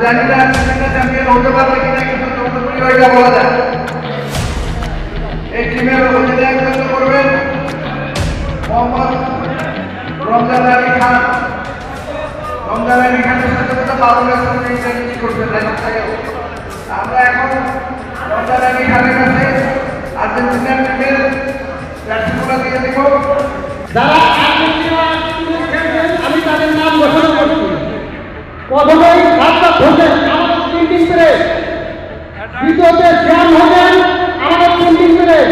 জানি না Argentina champion হতে পারবে কিনা, কিন্তু যতটুকু এটা বলা যায় এই টিমের অধিনায়কত্ব করবেন মোহাম্মদ রমজান আলী খান। রমজান আলী খানের সাথে সাথে বাবুলের সাথে ইন্টারভিউ করবেন। আমরা এখন রমজান আলী খানের কাছে আর্জেন্টিনার টিমের ব্যাটসম্যানগুলো দিয়ে দেব। যারা আর্জেন্টিনা টিমে খেলছেন আমি তাদের নাম ঘোষণা করছি। প্রথমেই আফতাব হোসেন আমাদের প্রিন্টিং প্রেস, দ্বিতীয়তে শ্যাম হোসেন আমাদের প্রিন্টিং প্রেস,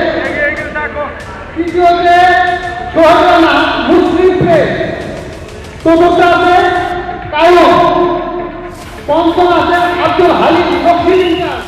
তৃতীয়তে সোহেল রানা মুসলিম প্রেস, চতুর্থ আছে কায়ুম, পঞ্চম আছে আব্দুল হালিম দক্ষিণ ইন্টার।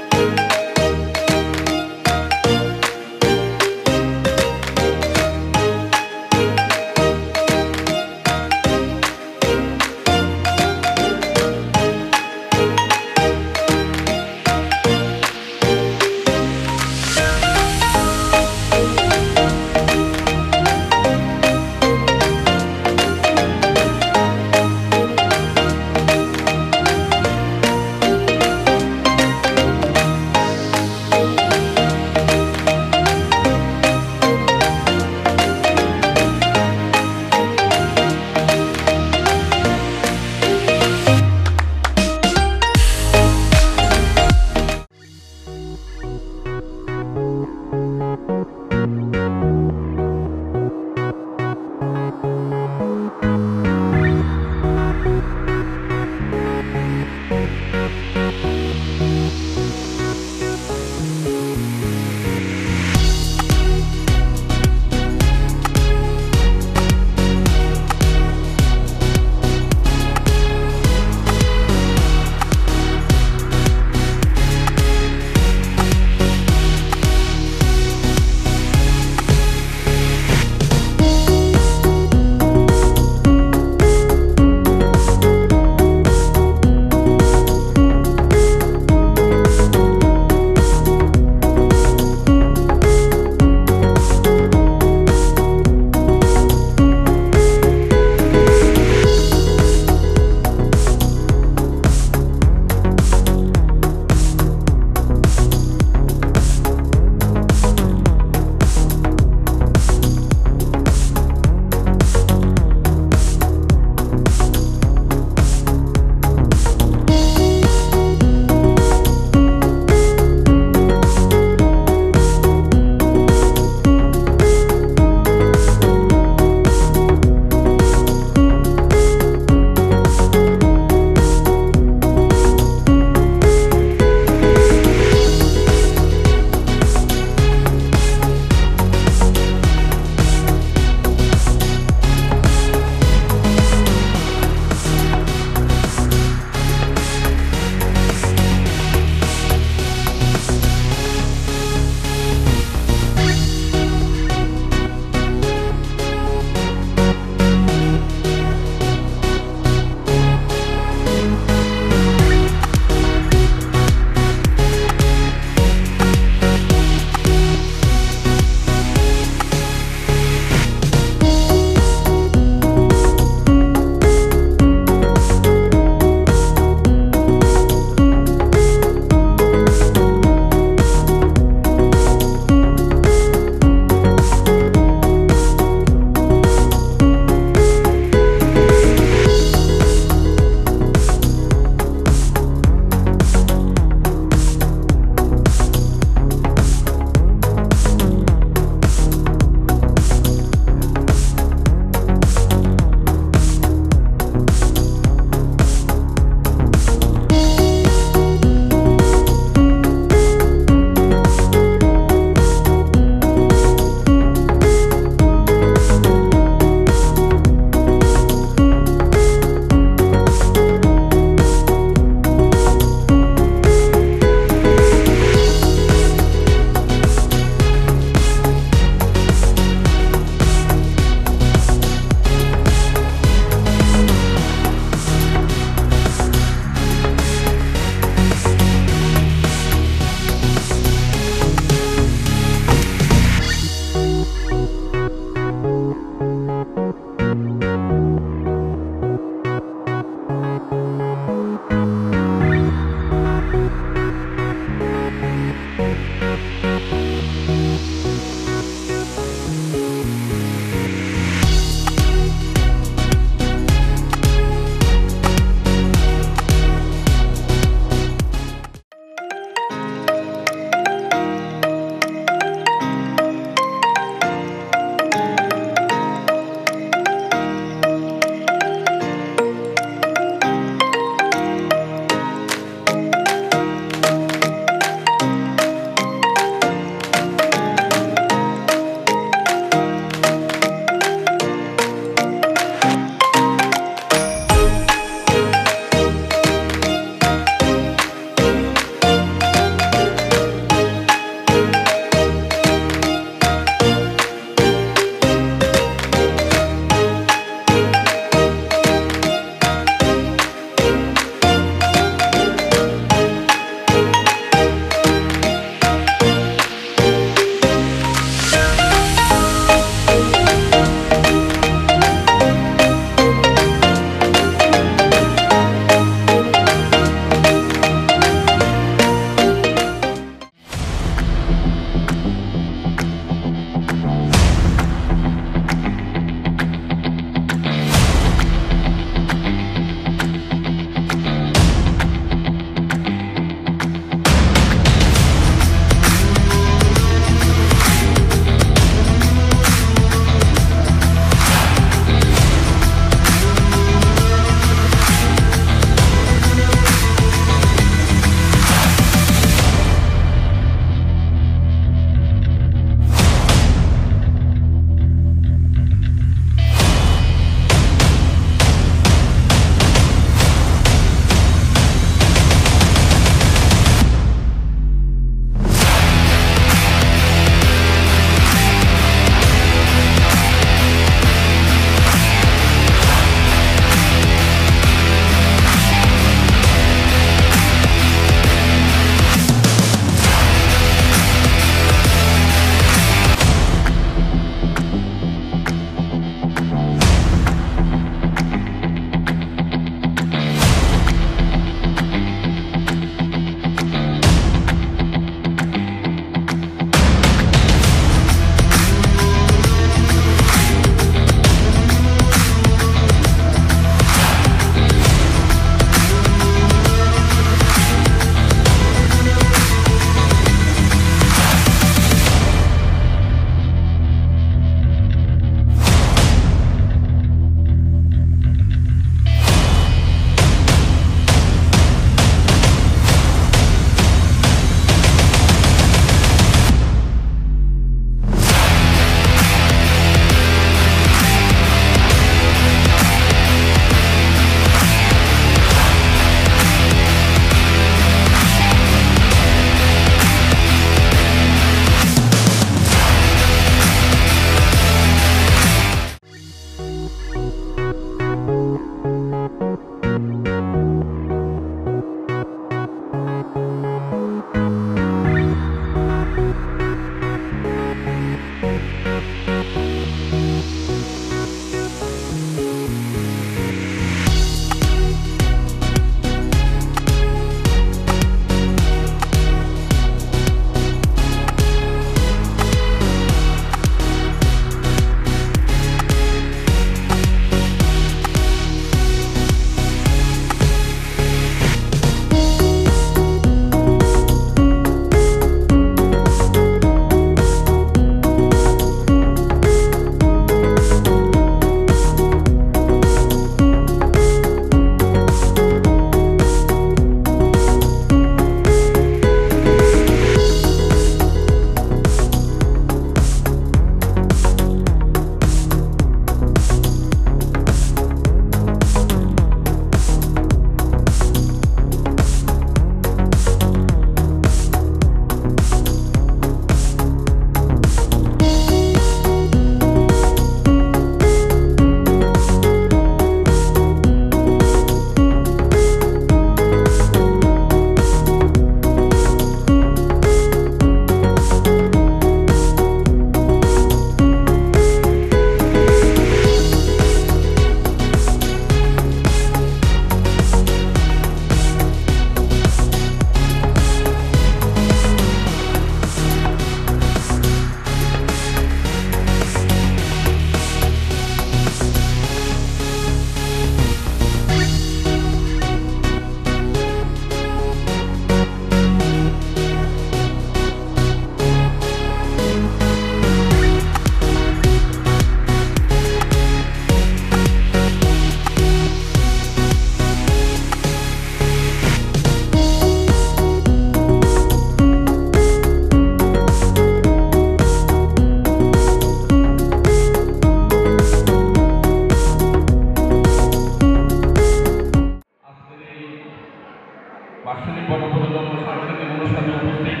বার্ষিক গণপ্রজাতন্ত্র সাংস্কৃতিক অনুষ্ঠানে উপস্থিত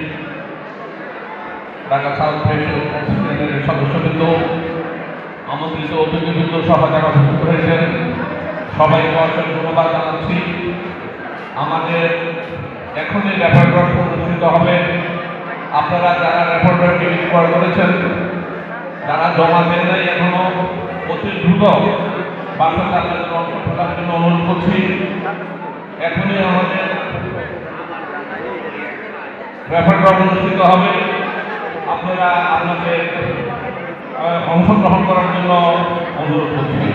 ঢাকা সাউথ প্রেসিডেন্টের সদস্যবৃন্দ, আমন্ত্রিত অতিথিবৃন্দ সহ যারা উপস্থিত হয়েছেন সবাইকে অসংখ্য ধন্যবাদ জানাচ্ছি। আমাদের এখনই রেফার ড্র অনুষ্ঠিত হবে। আপনারা যারা রেফার ড্র টিকিট ক্রয় করেছেন, যারা জমা দেন নাই এখনো, অতি দ্রুত বাসা তাদের অংশগ্রহণের জন্য অনুরোধ করছি। এখনই আমাদের রেফার ড্র অনুষ্ঠিত হবে। আপনারা আপনাদের অংশগ্রহণ করার জন্য অনুরোধ করছি।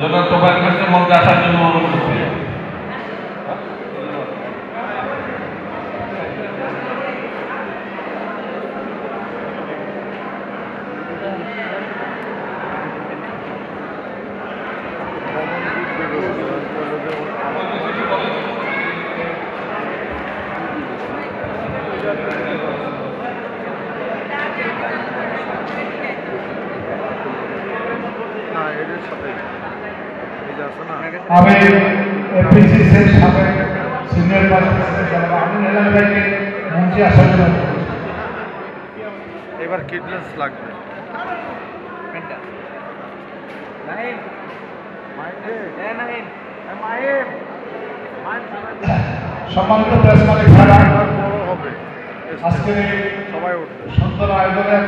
জনাব তোফায়েল খানকে মঞ্চে আসার জন্য অনুরোধ করছি। আমি এফপিসিসির সাবেক সিনিয়র ভাইস প্রেসিডেন্ট জনাব আমিন হেলাল ভাইকে মঞ্চে আসার জন্য এবার কিডনেস লাগবে। সম্মানিত প্রেস মালিক ভাইরা, বড় হবে আজকে সবাই উঠবে। সুন্দর আয়োজনের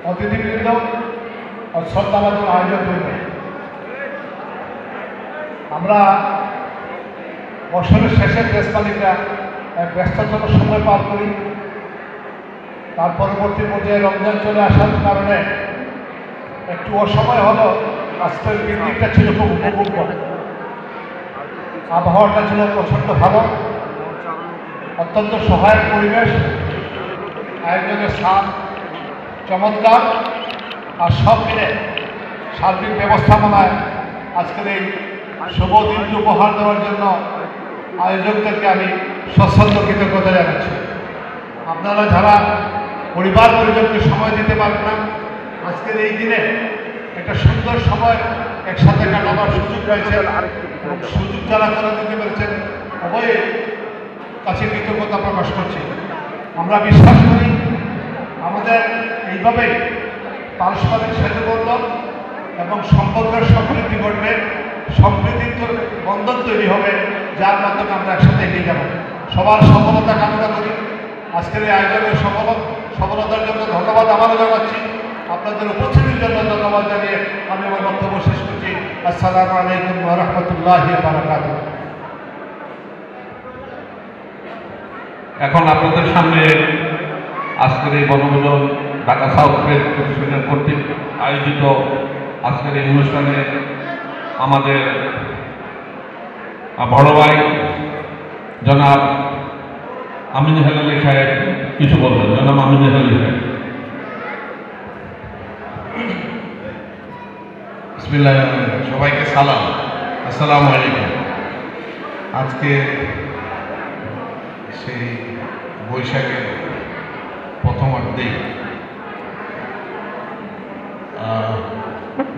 অতিথিবৃন্দ ও শ্রদ্ধাভাজন আয়োজকবৃন্দ, আমরা বছরের শেষে প্রেস মালিকরা এক ব্যস্ততম সময় পার করি। তার পরবর্তী পর্যায়ে রমজান চলে আসার কারণে একটু অসময় হলো। আজকের পিকনিকটা ছিল খুব উপভোগ্য, আবহাওয়াটা ছিল প্রচণ্ড ভালো, অত্যন্ত সহায়ক পরিবেশ, আয়োজনের স্থান চমৎকার, আর সব মিলে সার্বিক ব্যবস্থাপনায় আজকের এই শুভ দিনটি উপহার দেওয়ার জন্য আয়োজকদেরকে আমি সশ্রদ্ধ কৃতজ্ঞতা জানাচ্ছি। আপনারা যারা পরিবার পরিজনকে সময় দিতে পারেন না, আজকের এই দিনে একটা সুন্দর সময় একসাথে কাটাবার সুযোগ রয়েছে, এবং সুযোগ যারা করে দিতে পেরেছেন উভয়ে কাছে কৃতজ্ঞতা প্রকাশ করছি। আমরা বিশ্বাস করি আমাদের এইভাবেই পারস্পরিক সেতুবন্ধন এবং সম্পর্কের সমৃদ্ধি ঘটবে, সম্প্রীতির বন্ধন তৈরি হবে, যার মাধ্যমে আমরা একসাথে এগিয়ে যাব। সবার সফলতা কামনা করি। আজকের এই আয়োজনের সফলতার জন্য ধন্যবাদ আমারও জানাচ্ছি। আপনাদের উপস্থিতির জন্য ধন্যবাদ জানিয়ে আমি আমার বক্তব্য শেষ করছি। আসসালামু আলাইকুম ওয়া রাহমাতুল্লাহি ওয়া বারাকাতুহু। এখন আপনাদের সামনে আজকের এই বনভোজন ঢাকা সাউথ প্রেস অ্যাসোসিয়েশন কর্তৃক আয়োজিত আজকের এই অনুষ্ঠানে আমাদের বড় ভাই জনাব আমিন হেলালি সাহেব কিছু বলবেন। জনাব আমিন হেলালি সাহেব। বিসমিল্লাহির রহমানির রহিম। সবাইকে সালাম, আসসালামু আলাইকুম। আজকে সেই বৈশাখের প্রথমার্ধেই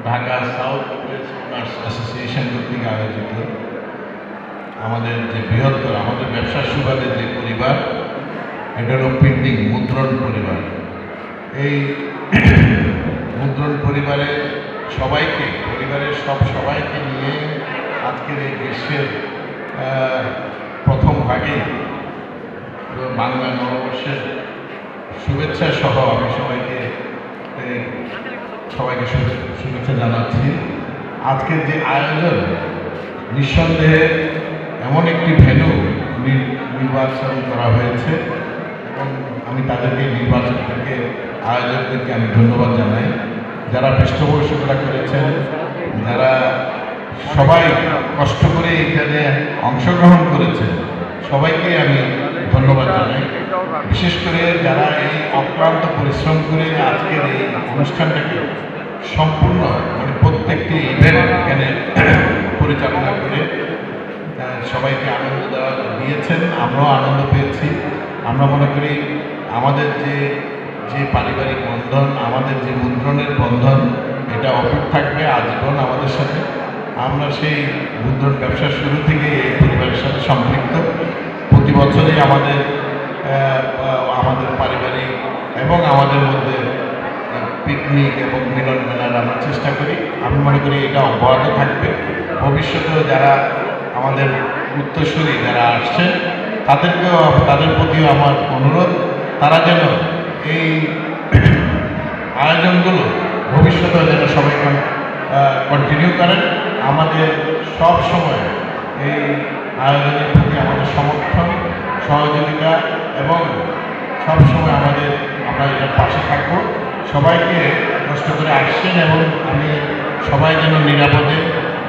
Dhaka south west nurse association কর্তৃক আয়োজিত আমাদের যে বৃহত্তর আমাদের ব্যবসার সুবাদে যে পরিবার, এটা হলো প্রিন্টিং মুদ্রণ পরিবার। এই মুদ্রণ পরিবারের সবাইকে, পরিবারের সবাইকে নিয়ে আজকের এই গ্রীষ্মের প্রথম ভাগে বাংলা নববর্ষের শুভেচ্ছা সহ আমি সবাইকে শুভেচ্ছা জানাচ্ছি। আজকের যে আয়োজন নিঃসন্দেহে এমন একটি ভেন্যু নির্বাচন করা হয়েছে এবং আমি তাদেরকে নির্বাচন থেকে আয়োজকদেরকে আমি ধন্যবাদ জানাই। যারা পৃষ্ঠপোষকতা করেছেন, যারা সবাই কষ্ট করে এখানে অংশগ্রহণ করেছেন, সবাইকে আমি ধন্যবাদ জানাই। বিশেষ করে যারা এই অক্লান্ত পরিশ্রম করে আজকের এই অনুষ্ঠানটাকে সম্পূর্ণ মানে প্রত্যেকটি ইভেন্ট এখানে পরিচালনা করে সবাইকে আনন্দ দিয়েছেন, আমরাও আনন্দ পেয়েছি। আমরা মনে করি আমাদের যে পারিবারিক বন্ধন, আমাদের যে মুদ্রণের বন্ধন, এটা অটুট থাকবে আজীবন আমাদের সাথে। আমরা সেই মুদ্রণ ব্যবসার শুরু থেকে এই পরিবারের সাথে সম্পৃক্ত। প্রতি বছরই আমাদের পারিবারিক এবং আমাদের মধ্যে পিকনিক এবং মিলন মেলার আমরা চেষ্টা করি। আমি মনে করি এটা অব্যাহত থাকবে। ভবিষ্যতেও যারা আমাদের উত্তরসূরি যারা আসছেন তাদের প্রতিও আমার অনুরোধ, তারা যেন এই আয়োজনগুলো ভবিষ্যতেও যেন সবাই কন্টিনিউ করেন। আমাদের সব সময় এই আয়োজনের প্রতি আমাদের সমর্থন, সহযোগিতা এবং সবসময় আমরা এটার পাশে থাকব। সবাইকে কষ্ট করে আসছেন এবং আমি সবাই যেন নিরাপদে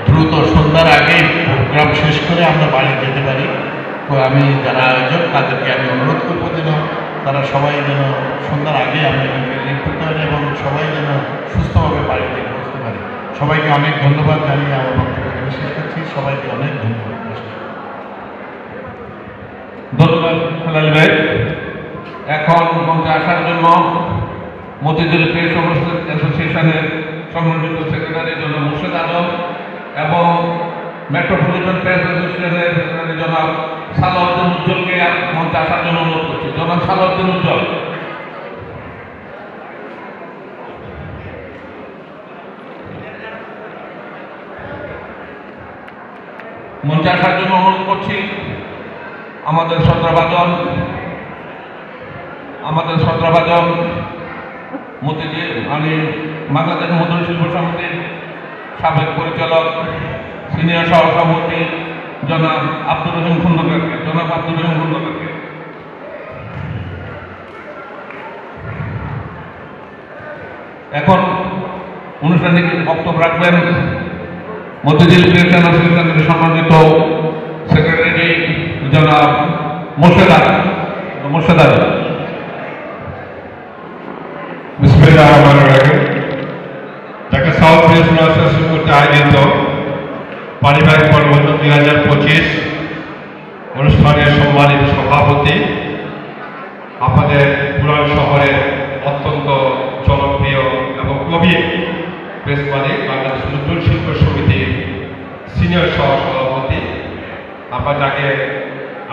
দ্রুত সন্ধ্যার আগেই প্রোগ্রাম শেষ করে আমরা বাড়ি যেতে পারি। তো আমি যারা আয়োজক তাদেরকে আমি অনুরোধ করবো যেন তারা সবাই যেন সন্ধ্যার আগে আমরা লিভ করতে পারি এবং সবাই যেন সুস্থভাবে বাড়িতে পৌঁছতে পারি। সবাইকে অনেক ধন্যবাদ জানিয়ে আমার বক্তব্য শেষ করছি। সবাইকে অনেক ধন্যবাদ। ধন্যবাদ হেলাল ভাই। এখন মঞ্চে আসার জন্য মতিঝিল প্রেস অ্যাসোসিয়েশনের সম্মানিত সেক্রেটারি জনাব মুর্শেদ আলম এবং মেট্রোপলিটন প্রেস অ্যাসোসিয়েশনের সেক্রেটারি জনাব সালাউদ্দিন উজ্জ্বলকে মঞ্চে আসার জন্য অনুরোধ করছি। জনাব সালাউদ্দিন উজ্জ্বল। মঞ্চে আসার জন্য অনুরোধ করছি আমাদের শ্রদ্ধাভাজন মতিঝিল বাংলাদেশ মুদ্রণ শিল্প সমিতির সাবেক পরিচালক সিনিয়র সহসভাপতি জনাব আব্দুর রহিম খন্দকারকে। এখন অনুষ্ঠানে বক্তব্য রাখবেন মতিঝিল প্রেস অ্যাসোসিয়েশনের সম্মানিত সেক্রেটারি জনাব মুর্শেদ আলম। বিসমিল্লাহির রহমানির রহিম। ঢাকা সাউথ প্রেস অ্যাসোসিয়েশন কর্তৃক আয়োজিত পারিবারিক বনভোজন 2025 অনুষ্ঠানের সম্মানিত সভাপতি, আমাদের পুরান শহরের অত্যন্ত জনপ্রিয় এবং গভীর প্রেস মালিক বাংলাদেশ মুদ্রণ শিল্প সমিতির সিনিয়র সহ সভাপতি, আমরা যাকে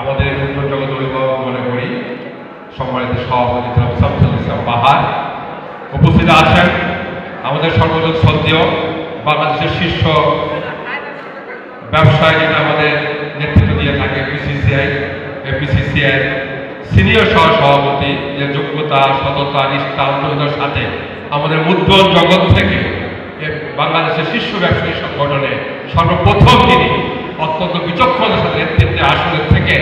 আমাদের মুদ্রণ জগতের সভাপতি শামসুল ইসলাম বাহার, উপস্থিত আছেন আমাদের সর্বজন শ্রদ্ধেয় বাংলাদেশের শীর্ষ ব্যবসায় যেটা আমাদের নেতৃত্ব দিয়ে থাকে এফবিসিসিআই সিনিয়র সহসভাপতি, যে যোগ্যতা, সততা, নিষ্ঠা, আন্তরিকতার সাথে আমাদের মুদ্রণ জগৎ থেকে বাংলাদেশের শীর্ষ ব্যবসায়ী সংগঠনে সর্বপ্রথম তিনি অত্যন্ত বিচক্ষণতার সাথে নেতৃত্বে আসনের থেকে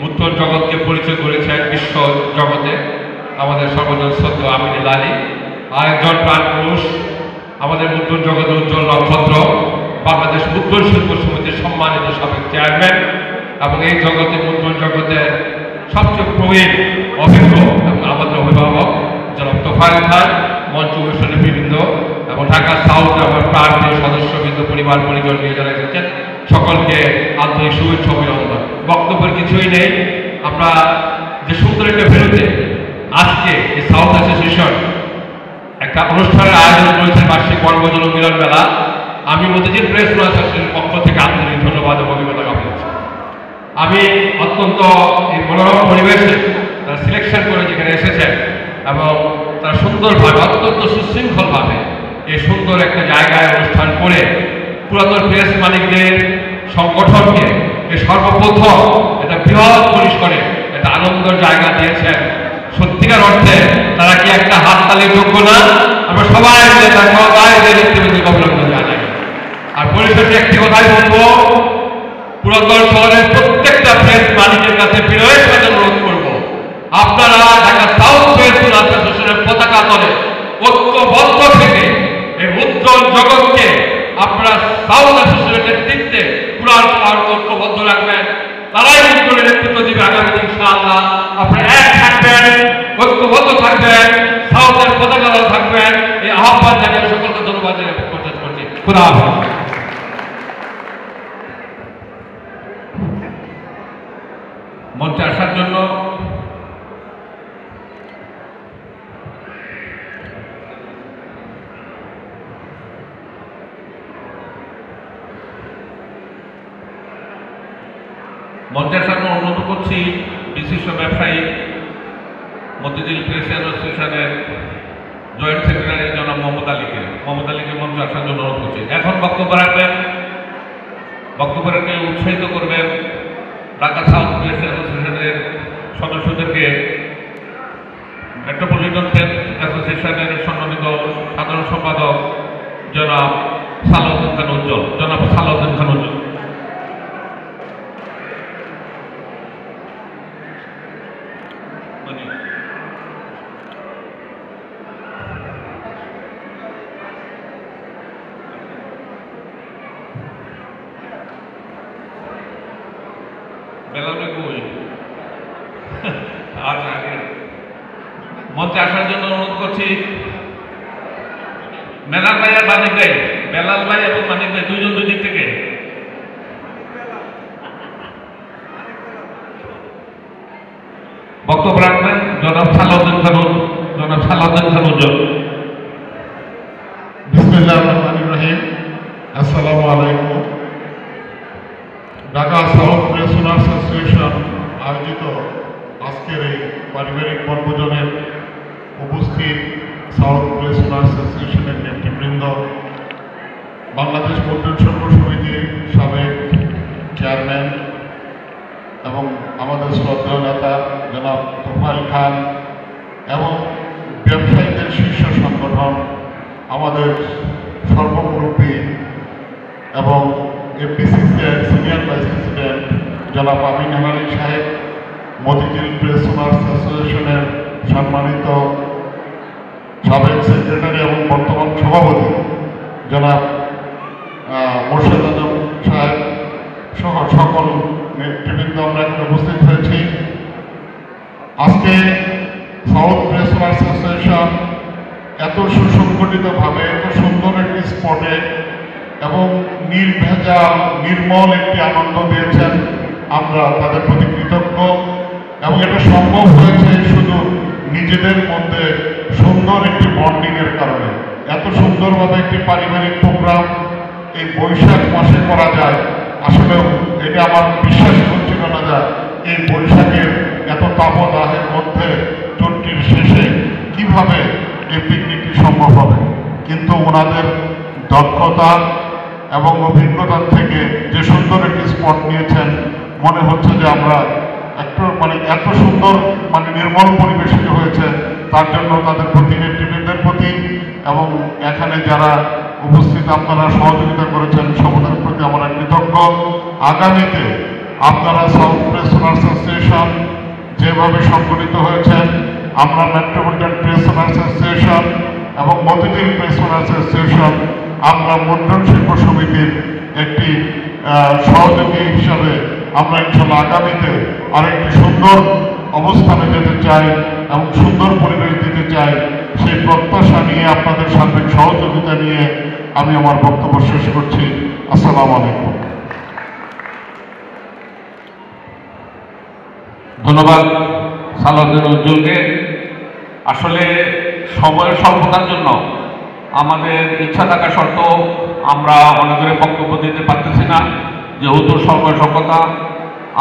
মুদ্রণ জগৎকে পরিচয় করেছেন বিশ্ব জগতে আমাদের সর্বজন শ্রদ্ধেয় আমিনুল আলী। আরেকজন প্রাণ পুরুষ, আমাদের মুদ্রণ জগতের উজ্জ্বল নক্ষত্র, বাংলাদেশ মুদ্রণ শিল্প সমিতির সম্মানিত সাবেক চেয়ারম্যান এবং এই জগতে মুদ্রণ জগতের সবচেয়ে প্রবীণ অভিজ্ঞ এবং আমাদের অভিভাবক জনাব তোফায়েল খান, মঞ্চ অনুষ্ঠানে বৃন্দ এবং ঢাকা সাউথ আমার প্রাণপ্রিয় সদস্যবৃন্দ, পরিবার পরিজন নিয়ে যারা এসেছেন সকলকে আন্তরিক শুভেচ্ছা অভিনন্দন। বক্তব্যের কিছুই নেই। আমরা যে সুন্দর একটা ভেন্যুতে আজকে এই সাউথ অ্যাসোসিয়েশন একটা অনুষ্ঠানের আয়োজন করেছেন, বার্ষিক বনভোজন মিলন মেলা, আমি মতিঝিল প্রেস অ্যাসোসিয়েশনের পক্ষ থেকে আন্তরিক ধন্যবাদ এবং অভিজ্ঞতা জ্ঞাপন করছি। আমি অত্যন্ত এই মনোরম পরিবেশে তারা সিলেকশন করে যেখানে এসেছেন এবং তারা সুন্দরভাবে অত্যন্ত সুশৃঙ্খলভাবে এই সুন্দর একটা জায়গায় অনুষ্ঠান করে পুরাতন প্রেস মালিকদের সংগঠনকে এই সর্বপ্রথম একটা বৃহৎ পরিসরে একটা আনন্দের জায়গা দিয়েছেন। সত্যিকার অর্থে তারা কি একটা হাততালির যোগ্য না? আমরা সবাই মিলে তার সহকারীদের নেতৃবৃন্দকে অভিনন্দন জানাই। আর পরিশেষে একটি কথাই বলবো, পুরাতন শহরের প্রত্যেকটা প্রেস মালিকের কাছে বিনয়ের সাথে অনুরোধ করবো, আপনারা ঢাকা সাউথ প্রেস অ্যাসোসিয়েশনের পতাকা তলে ঐক্যবদ্ধ থেকে এই মুদ্রণ জগৎকে আপনারা সাউথ অ্যাসোসিয়েশনের নেতৃত্বে পুরান ঐক্যবদ্ধ রাখবেন। তারাই মুদ্রণের নেতৃত্ব দিবে আগামী দিন ইনশাআল্লাহ। আপনারা এক থাকবেন, ঐক্যবদ্ধ থাকবেন, সাউথের পতাকা থাকবেন। এই আহ্বান জানিয়ে সকলকে ধন্যবাদ জানিয়ে প্রকাশ করছি। খুদা হাফেজ। মঞ্চে আসার জন্য অনুরোধ করছি বিশিষ্ট ব্যবসায়ী মতিঝিল প্রেস অ্যাসোসিয়েশনের জয়েন্ট সেক্রেটারি জনাব মোহাম্মদ আলীকে মঞ্চে আসার জন্য অনুরোধ করছি। এখন বক্তব্য রাখবেন, বক্তব্য রেখে উৎসাহিত করবেন ঢাকা সাউথ প্রেস অ্যাসোসিয়েশনের সদস্যদেরকে। মেট্রোপলিটন প্রেস অ্যাসোসিয়েশনের সম্মানিত সাধারণ সম্পাদক জনাব সালাউদ্দিন খান উজ্জ্বল। মঞ্চে আসার জন্য অনুরোধ করছি বেলাল ভাই আর মানিক ভাই, বেলাল ভাই এবং মানিক ভাই দুইজন দুই দিক থেকে। বক্তব্য রাখবেন জনাব সালাউদ্দিন খান উজ্জ্বল। বিসমিল্লাহির রহমানির রহিম। আসসালামু আলাইকুম। ঢাকা সাউথ প্রেস অ্যাসোসিয়েশন আয়োজিত আজকের এই পারিবারিক বনভোজনের উপস্থিত সাউথ প্রেস অ্যাসোসিয়েশনের নেতৃবৃন্দ, বাংলাদেশ মুদ্রণ শিল্প সমিতির সাবেক চেয়ারম্যান এবং আমাদের শ্রদ্ধেয় নেতা জনাব তোফায়েল খান এবং ব্যবসায়ীদের শীর্ষ সংগঠন আমাদের সর্বমুরব্বী এবং এফবিসিসিআই সিনিয়র ভাইস প্রেসিডেন্ট জনাব আমিনুল আলী সাহেব, মতিঝিল প্রেস অ্যাসোসিয়েশনের সম্মানিত সাবেক সেক্রেটারি এবং বর্তমান সভাপতি জনাব মোর্শেদ আজম সাহেব সহ সকল নেতৃবৃন্দ আমরা এখানে উপস্থিত হয়েছি। আজকে সাউথ প্রেস অ্যাসোসিয়েশন এত সুসংগঠিতভাবে এত সুন্দর একটি স্পটে এবং নির্ভেজাল নির্মল একটি আনন্দ দিয়েছেন, আমরা তাদের প্রতি কৃতজ্ঞ। এবং এটা সম্ভব হয়েছে শুধু নিজেদের মধ্যে সুন্দর একটি বন্ডিংয়ের কারণে। এত সুন্দরভাবে একটি পারিবারিক প্রোগ্রাম এই বৈশাখ মাসে করা যায়, আসলে এটা আমার বিশ্বাস হচ্ছিল না যে এই বৈশাখের এত তাপদাহের মধ্যে 14 মাধ্যমে এই পিকনিকটি সম্ভব হবে, কিন্তু ওনাদের দক্ষতা এবং অভিজ্ঞতার থেকে যে সুন্দর একটি স্পট নিয়েছেন, মনে হচ্ছে যে আমরা একটু এত সুন্দর নির্মল পরিবেশিত হয়েছে, তার জন্য তাদের প্রতি নেতৃবৃন্দের প্রতি এবং এখানে যারা উপস্থিত আপনারা সহযোগিতা করেছেন সবার প্রতি আমরা কৃতজ্ঞ। আগামীতে আপনারা সাউথ প্রেস ওনার্স অ্যাসোসিয়েশন যেভাবে সংগঠিত হয়েছেন, আমরা মেট্রোপলিটন প্রেস ওনার্স অ্যাসোসিয়েশন এবং মতিঝিল প্রেস ওনার্স অ্যাসোসিয়েশন, আমরা মুদ্রণ শিল্প সমিতির একটি সহযোগী হিসাবে আমরা ইনশাল্লাহ আগামীতে আরেকটি সুন্দর অবস্থানে যেতে চাই এবং সুন্দর পরিবেশ দিতে চাই। সেই প্রত্যাশা নিয়ে আপনাদের সার্বিক সহযোগিতা নিয়ে আমি আমার বক্তব্য শেষ করছি। আসসালামু আলাইকুম। ধন্যবাদ সালাউদ্দিন উজ্জ্বলকে। আসলে সময়ের স্বল্পতার জন্য আমাদের ইচ্ছা থাকা সত্ত্বেও আমরা অনেক করে বক্তব্য দিতে পারতেছি না, যেহেতু সময় স্বল্পতা।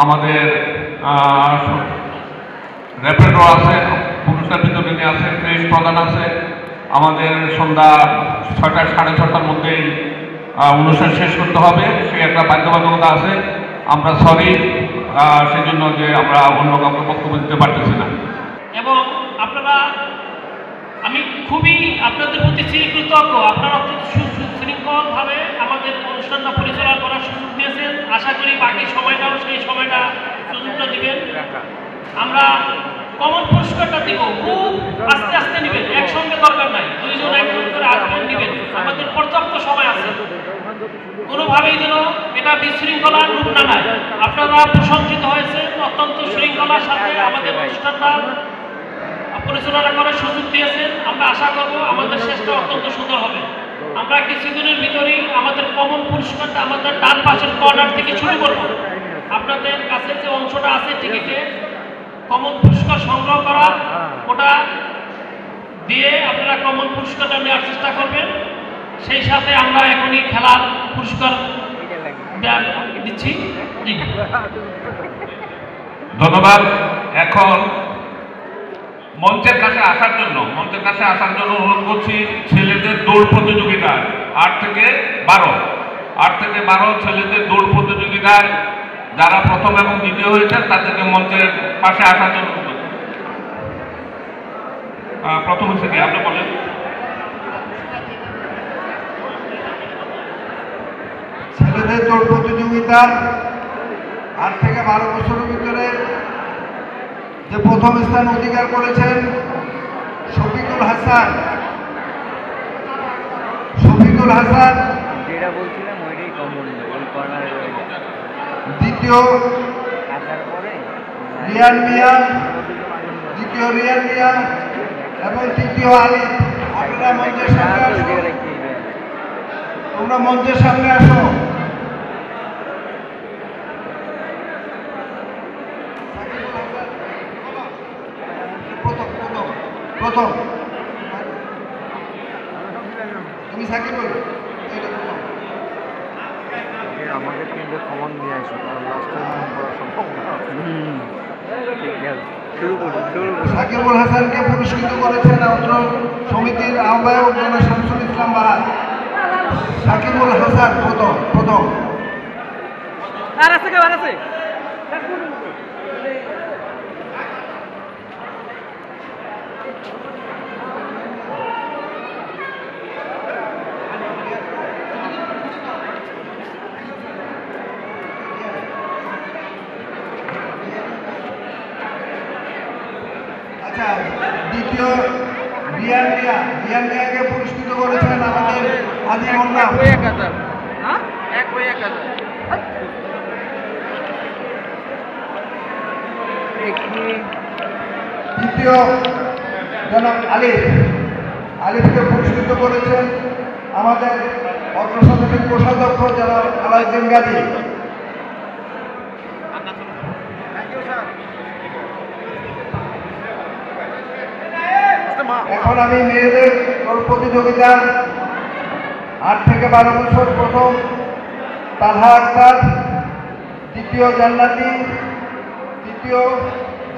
আমাদের র্যাপিডো আছে, পুরস্কার বিতরণী আছে, ক্রেশ প্রদান আছে। আমাদের সন্ধ্যা 6টা সাড়ে 6টার মধ্যেই অনুষ্ঠান শেষ করতে হবে, সেই একটা বাধ্যবাধকতা আছে। আমরা সরি সেই জন্য যে আমরা অন্য কাউকে বক্তব্য দিতে পারতেছি না। এবং আপনারা, আমি খুবই আপনাদের প্রতি কৃতজ্ঞ। আপনারা সুশৃঙ্খলভাবে আমাদের অনুষ্ঠানটা পরিচালনা করার সুযোগ দিয়েছেন। আশা করি বাকি সময়টাও সেই সময়টা সুযোগটা দিবেন। আমরা কমন পুরস্কারটা দিব, খুব আস্তে আস্তে নেবেন, একসঙ্গে দরকার নাই, দুইজন একজন করে আসবেন নেবেন। আমাদের পর্যাপ্ত সময় আছে, কোনোভাবেই যেন এটা বিশৃঙ্খলার রূপ না নেয়। আপনারা প্রশংসিত হয়েছেন, অত্যন্ত শৃঙ্খলার সাথে আমাদের অনুষ্ঠানটা পরিচালনা করার সুযোগ দিয়েছেন। আমরা আশা করব আমাদের শেষটা অত্যন্ত সুন্দর হবে। আমরা কিছুদিনের ভিতরেই আমাদের কমন পুরস্কারটা আমাদের ডান পাশের কর্নার থেকে শুরু করব। আপনাদের কাছে যে অংশটা আছে টিকিটে কমন পুরস্কার সংগ্রহ করা, ওটা দিয়ে আপনারা কমন পুরস্কারটা নেওয়ার চেষ্টা করবেন। সেই সাথে আমরা এখনই খেলার পুরস্কার দিচ্ছি। ধন্যবাদ। এখন মঞ্চের কাছে আসার জন্য অনুরোধ করছি ছেলেদের দৌড় প্রতিযোগিতা 8 থেকে 12 ছেলেদের দৌড় প্রতিযোগিতায় যারা প্রথম এবং দ্বিতীয় হয়েছে তাদেরকে মঞ্চের পাশে আসার জন্য প্রথম হচ্ছে কি আপনি বলেন। ছেলেদের দৌড় প্রতিযোগিতা 8 থেকে 12 বছরের ভিতরে যে প্রথম স্থান অধিকার করেছেন শফিকুল হাসান, যেটা বলছিলাম ওইটাই কমন, ওই কর্নারে রয়েছে। দ্বিতীয় রিয়ান মিয়া এবং তৃতীয় আলিফ। আপনারা মঞ্চের সামনে আসো, তোমরা মঞ্চের সামনে আসো। প্রথম তুমি সাকিব বলো। আমাদের কিন্তু কমন নিয়ে আসো, কারণ লাস্টে করা সম্ভব না। সাকিবুল হাসানকে পুরস্কৃত করেছেন অত্র সমিতির আহ্বায়ক জনাব শামসুল ইসলাম বাহার। সাকিবুল হাসান প্রথম। আচ্ছা, দ্বিতীয় রিয়ান মিয়াকে পুরস্কৃত করেছেন আমাদের আজিম মোল্লা। তৃতীয় জনাব আলিফকে পুরস্কৃত করেছেন আমাদের অত্র সমিতির কোষাধ্যক্ষ জনাব আলাউদ্দিন গাজী। এখন আমি মেয়েদের প্রতিযোগিতা 8 থেকে 12 বছর প্রথম তালহা আক্তার, দ্বিতীয়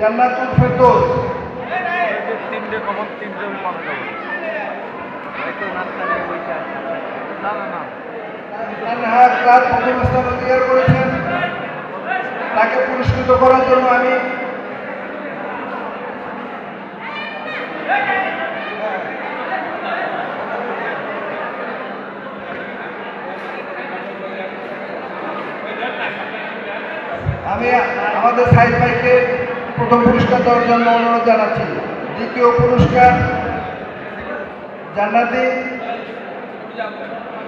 জান্নাতুল ফেরদৌস, তিনটে কমন, তিনটে পাওয়া যাবে। হয়তো মাঝখানে বইটা আছে। না না না, তার প্রথম স্থান অধিকার করেছেন, তাকে পুরস্কৃত করার জন্য আমি আমাদের সাইদ ভাইকে প্রথম পুরস্কার দেওয়ার জন্য অনুরোধ জানাচ্ছি। দ্বিতীয় পুরস্কার জান্নাতি,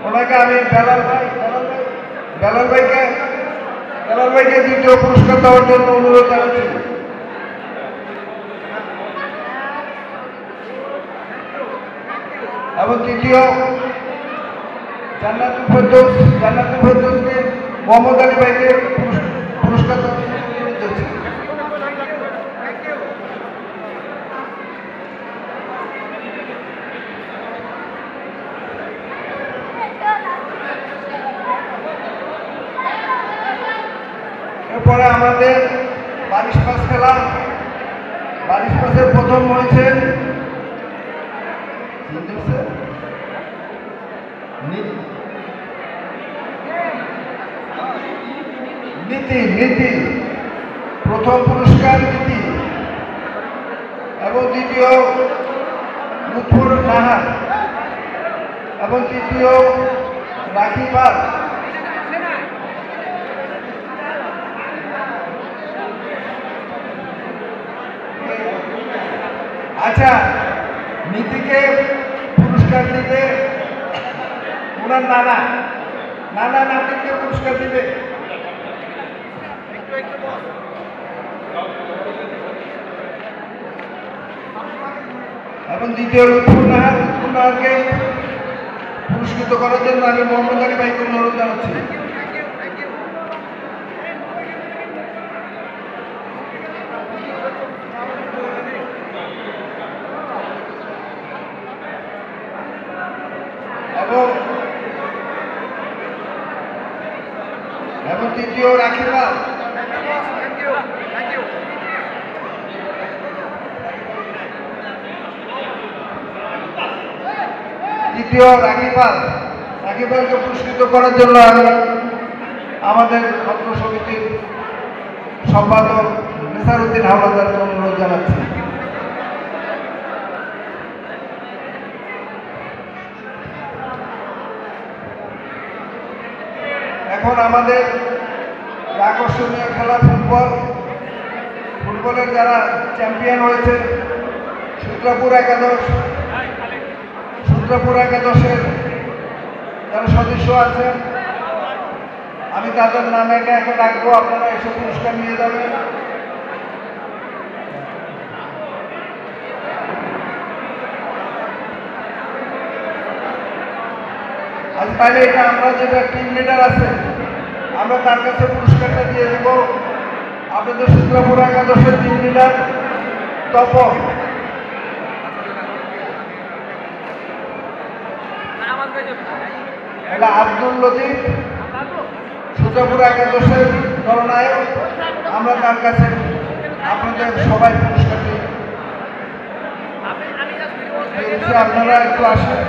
ওনাকে আমি বেলাল ভাইকে দ্বিতীয় পুরস্কার দেওয়ার জন্য অনুরোধ জানাচ্ছি। এবং তৃতীয় জান্নাতুল ফেরদৌসকে মোহাম্মদ আলী ভাইকে পুরস্কার দেওয়ার জন্য অনুরোধ জানাচ্ছি। এরপরে আমাদের 22 পাস খেলা, 22 পাসের প্রথম হয়েছেন নীতি, প্রথম পুরস্কার নীতি, এবং দ্বিতীয় লুৎফুর নাহার, এবং তৃতীয় রাখিবার। আচ্ছা, নীতিকে পুরস্কার দিবে ওনার নানা নাতিকে পুরস্কার দিবে। এবং দ্বিতীয় লুৎফুর নাহারকে পুরস্কৃত করার জন্য আমি মোহাম্মদ আলী ভাইকে অনুরোধ জানাচ্ছি। এবং তৃতীয় রাখিবাল। রাখিবালকে পুরস্কৃত করার জন্য আমি আমাদের ছাত্র সমিতির সম্পাদক নেসারউদ্দিন হাওলাদারকে অনুরোধ জানাচ্ছি। এখন আমাদের আকর্ষণীয় খেলা ফুটবলের যারা চ্যাম্পিয়ন হয়েছে সূত্রাপুর একাদশের যারা সদস্য আছেন, আমি তাদের নামে এখন ডাকবো, আপনারা এসব পুরস্কার নিয়ে যাবেন। আজ তাহলে এটা আমরা যেটা টিম লিডার আছে আমরা তার কাছে পুরস্কারটা দিয়ে দেব। আপনাদের সূত্রাপুর একাদশের টিম লিডার তপন, এটা আব্দুল লতিফ, সূত্রাপুর একাদশের দলনায়ক। আমরা তার কাছে আপনাদের সবাই পুরস্কার দিই। আপনারা একটু আসেন।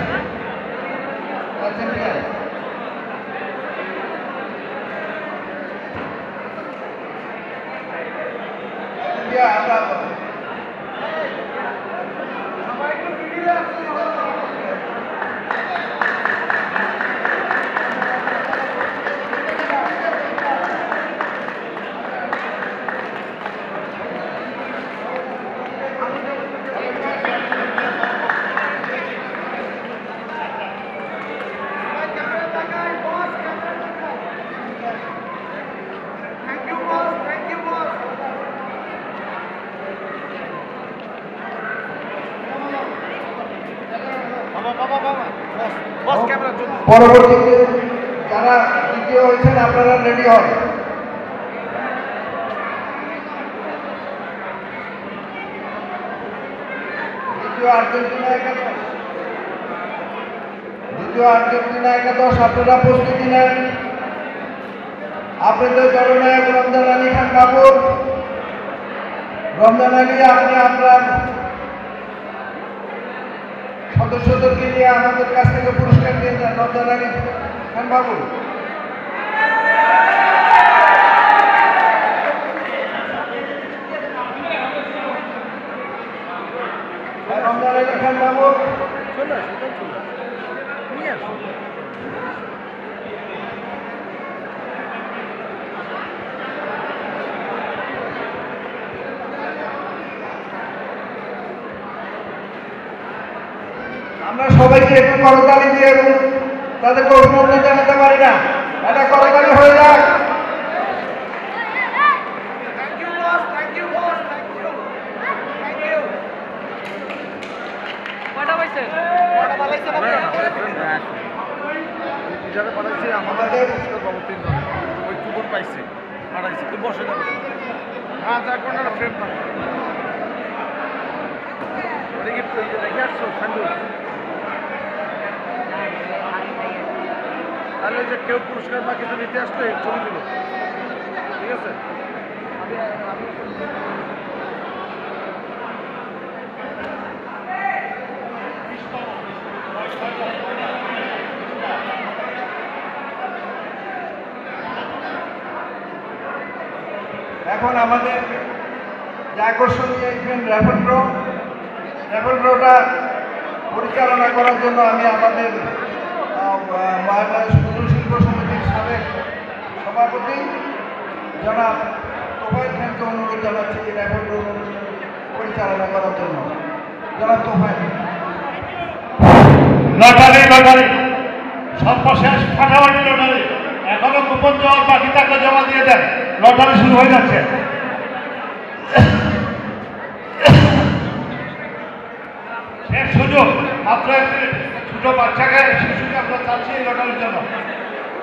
পরবর্তীতে যারা দ্বিতীয় হয়েছেন আপনারা রেডি হন। দ্বিতীয় আর্জেন্টিনা একাদশ আপনারা প্রস্তুতি নেন। আপনাদের দলনায়ক রমজান আলী খান বাবুর। রমজান আলী, আপনি আপনার সদস্যদেরকে নিয়ে আমাদের কাছ থেকে পুরস্কার নিয়ে যান রমজান আলী খান বাবু। রমজান আলী খান বাবু আমরা সবাইকে একটু করতালি দিয়ে এবং তাদেরকে অভিনন্দন জানাতে পারি না? এটা করতালি হয়ে যাক। আমাদের ওই কুপন পাইছে হারাইছে তুই বসে যাবে। হ্যাঁ যা কোনটা ফ্রেম না ওটা কি রেখে আসছো খান্দু তাহলে যে কেউ পুরস্কার বা কিছু নিতে আসলো এই ছবি দিল ঠিক আছে। এখন আমাদের যে আকর্ষণীয় ইভেন্ট র্যাফেল ড্রটা পরিচালনা করার জন্য আমি আমাদের বাংলাদেশ ক্ষুদ্র শিল্প সমিতির সাবেক সভাপতি জনাব তোফায়েল খানকে অনুরোধ জানাচ্ছি এই র্যাফেল ড্র পরিচালনা করার জন্য। জনাব তোফায়েল। লটারি সর্বশেষ ফাটাফাটি লটারি, এখনো কুপন দেওয়ার বাকি থাকলে জমা দিয়ে দেন। লটারি শুরু হয়ে যাচ্ছে। শেষ সুযোগ, মাত্র একটি ছোট বাচ্চাকে শিশুকে আমরা চাচ্ছি এই লটারির জন্য।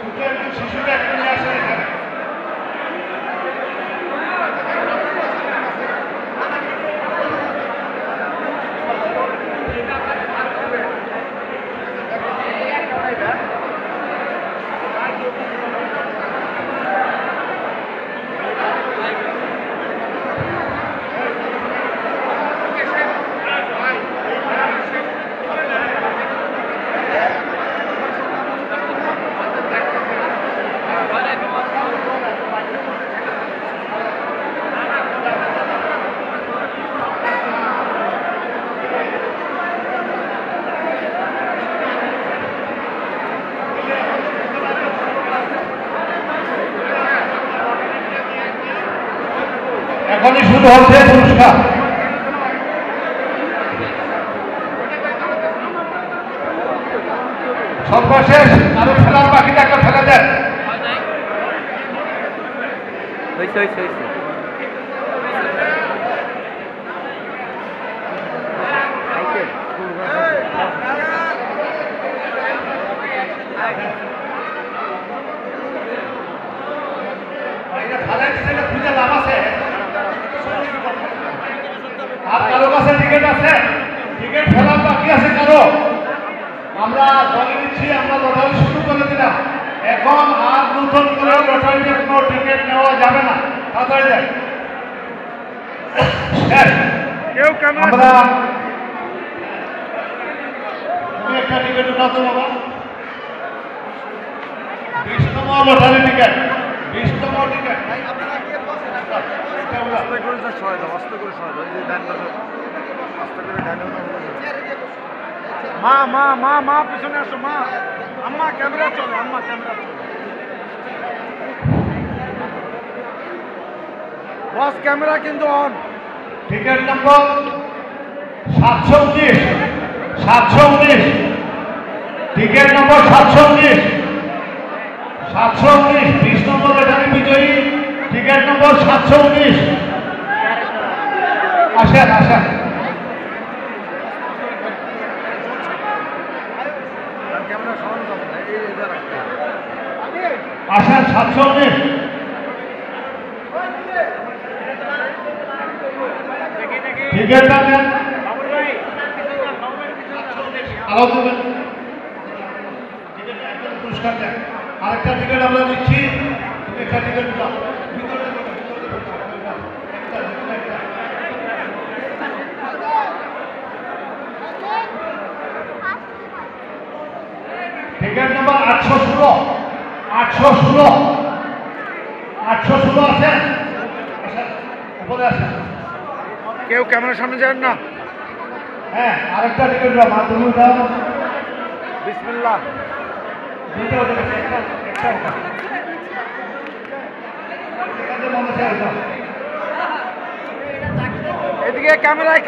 ছোট একটি শিশুকে একটু নিয়ে আসে এখানে। এখনই শুরু হচ্ছে পুরস্কার। সর্বশেষ আরো খেলার বাকিটা একটা ফেলে দেন। খুঁজে লাভ আছে? আর কারো কাছে টিকিট আছে? টিকিট ফেলার বাকি আছে কারো? আমরা বলে দিচ্ছি, আমরা লটারি শুরু করে দিলাম। এখন আর নতুন করে লটারিতে কোনো টিকিট নেওয়া যাবে না। তাড়াতাড়ি দেন। আমরা একটা টিকিট উঠাও তো বাবা। 20তম লটারি টিকিট, 20তম টিকিট। মা মা মা মা পিছনে আসো মা। আম্মা ক্যামেরা চলে, আম্মা ক্যামেরা চলে। বস ক্যামেরা কিন্তু on. Ticket number 719, 719। Ticket number 719, 719। 20 number lottery বিজয়ী টিকিট নম্বর 719। আসেন আসেন। আসেন 719। টিকিটটা নেন। আরো দেবেন পুরস্কার দেন। আরেকটা টিকিট আমরা দিচ্ছি। একটা টিকিট দাও। 816 816 816 আছেন? উপরে আসেন। কেউ ক্যামেরার সামনে যাবেন না। হ্যাঁ, আরেকটা টিকিট দাও, মাধ্যমিক দাও। বিসমিল্লাহ। দুটো ওটা একটা ওটা। এখানে মনে আছে ওটা। এদিকে ক্যামেরায়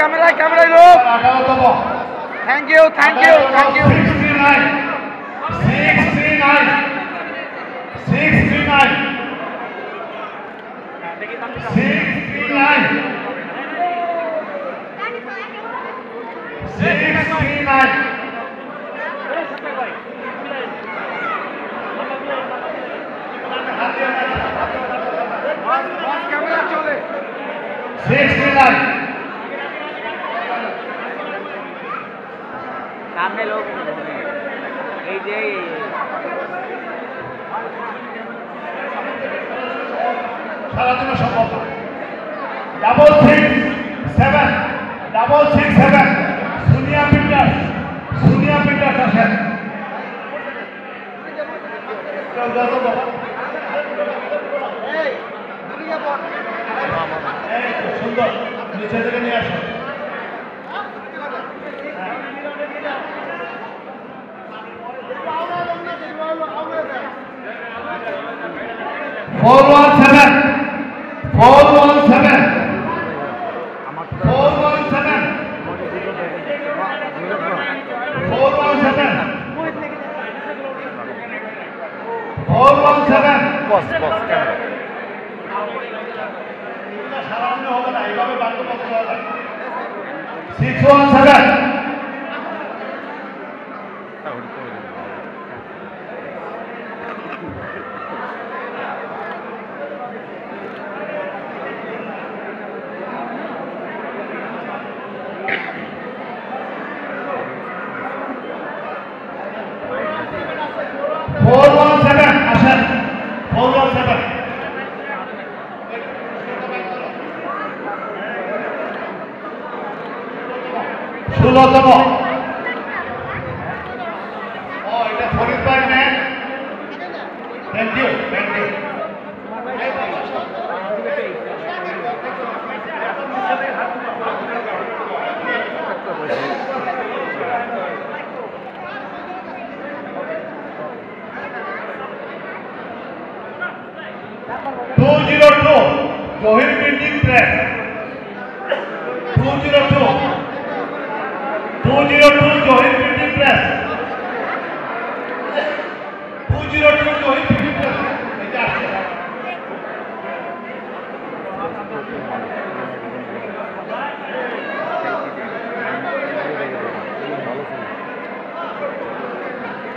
লোক। 18তম। থ্যাংক ইউ 639 639 639 ক্যামেরা চলে। 639 সামনে লোক এই যে সারাদিনে সম্ভব না। 667 সুনিয়া পিটার্স আসেন। সুন্দর, নিচে থেকে নিয়ে আসো। সারাদিনে হবে না, এইভাবে বাক্য করতে হবে। 617 417 আসেন। 417 16তম। ও এটা ফরিদ ভাই নেন। Thank you. 202 Zahir printing press. 202 Zahir printing press. 202 Zahir printing press. এটা আছে।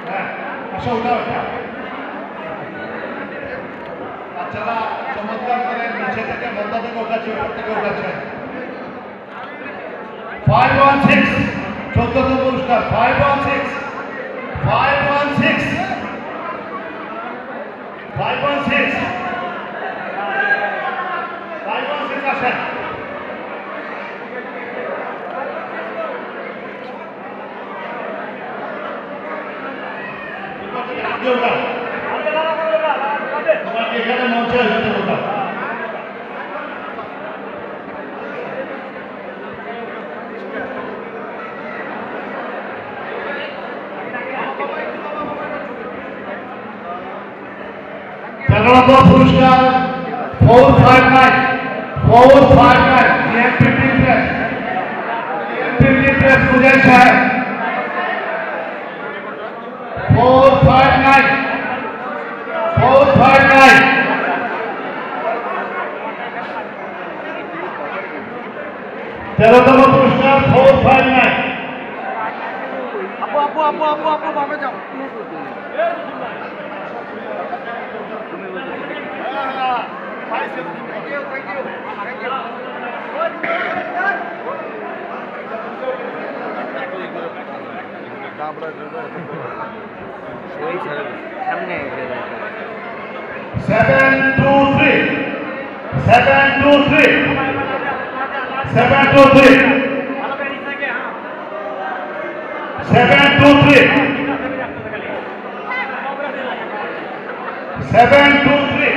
হ্যাঁ, আসো উঠাও এটা। বাচ্চারা চমৎকার করে নিচে থেকে মধ্যা থেকে উঠাচ্ছে, উপর থেকে উঠাচ্ছে। 516 14তম পুরস্কার। 516 আসেন। তোমাকে এখানে মঞ্চে আসতে বলতাম। তেরোতম পুরস্কার 459 প্রিন্টিং প্রেস মুজাহিদ সাহেব। 459 তেরোতম পুরস্কার 459। আপু বামে যাও। সামনে 723 723 723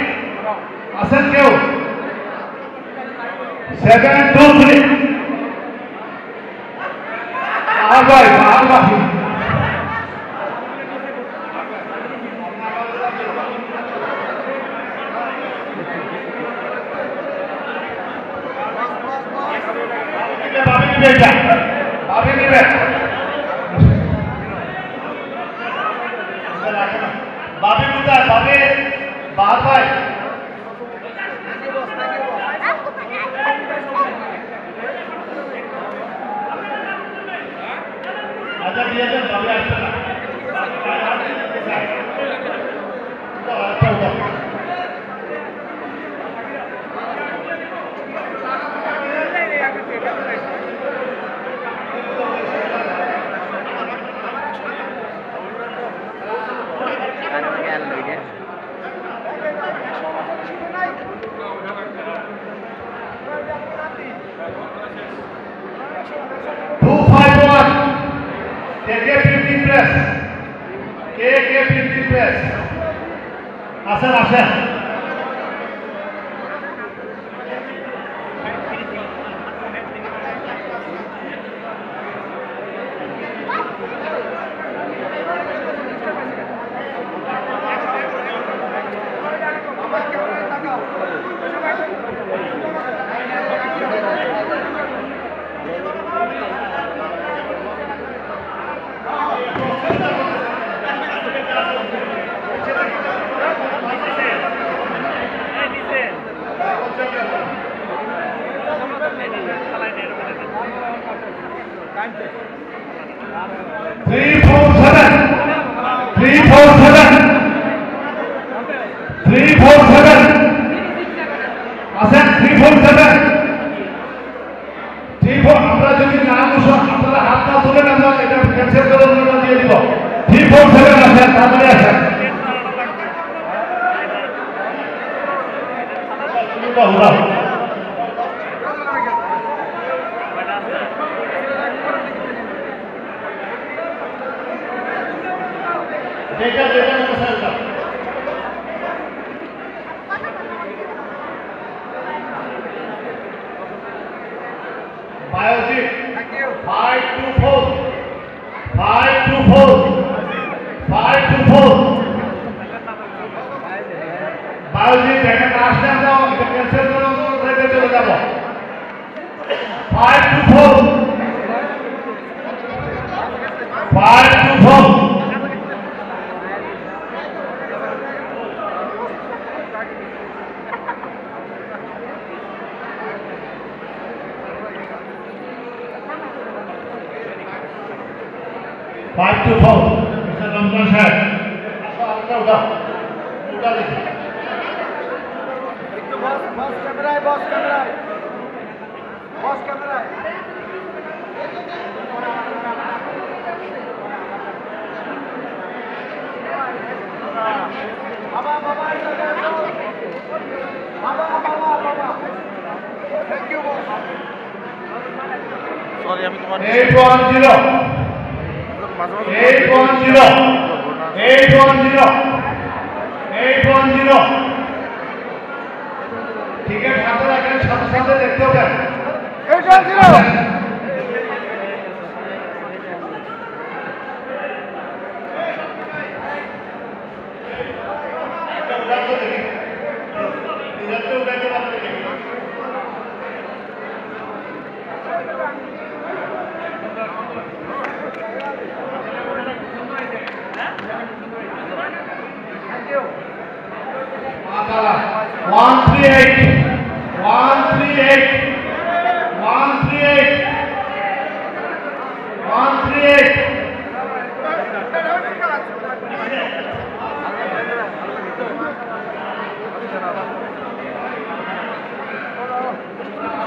আছেন কেউ 723 ভাই বাবি কোথায় বাবি বাহার ভাই আচ্ছা দিয়েছেন বাবি আসছে না আসেন আসেন আমরা যদি না আপনারা হাত না তুলেন আমরা এটা ক্যান্সেল করে দিয়ে দিব 347 আছেন তাড়াতাড়ি আসেন Biology, 524, 524, 524. Biology, দেখেন আসলে আমরা এটা ক্যান্সেল করে রেখে চলে যাব 524, 524. Five to four, Mr. Ramzan sir. Udah. Bos kamera. Baba. Thank you, boss. Sorry, আমি তোমার 810 টিকেট হাতে রাখেন সাথে সাথে দেখতে হবে 810